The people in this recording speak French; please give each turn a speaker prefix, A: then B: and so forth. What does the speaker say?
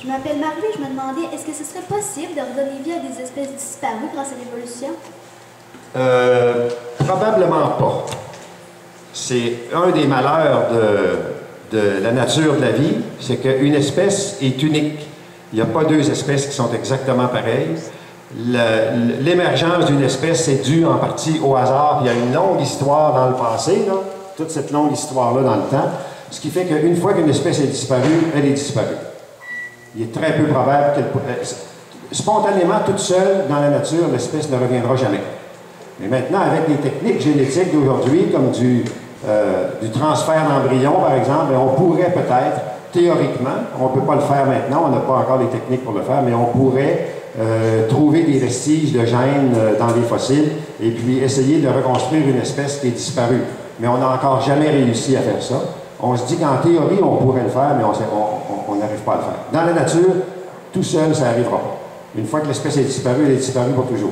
A: Je m'appelle Marie et je me demandais, est-ce que ce serait possible de redonner vie à des espèces disparues grâce à l'évolution?
B: Probablement pas. C'est un des malheurs de la nature de la vie, c'est qu'une espèce est unique. Il n'y a pas deux espèces qui sont exactement pareilles. L'émergence d'une espèce est due en partie au hasard. Il y a une longue histoire dans le passé, là, toute cette longue histoire-là dans le temps, ce qui fait qu'une fois qu'une espèce est disparue, elle est disparue. Il est très peu probable qu'elle... Spontanément, toute seule, dans la nature, l'espèce ne reviendra jamais. Mais maintenant, avec les techniques génétiques d'aujourd'hui, comme du transfert d'embryons, par exemple, on pourrait peut-être, théoriquement, on ne peut pas le faire maintenant, on n'a pas encore les techniques pour le faire, mais on pourrait trouver des vestiges de gènes dans les fossiles et puis essayer de reconstruire une espèce qui est disparue. Mais on n'a encore jamais réussi à faire ça. On se dit qu'en théorie, on pourrait le faire, mais on n'arrive pas à le faire. Dans la nature, tout seul, ça n'arrivera pas. Une fois que l'espèce est disparue, elle est disparue pour toujours.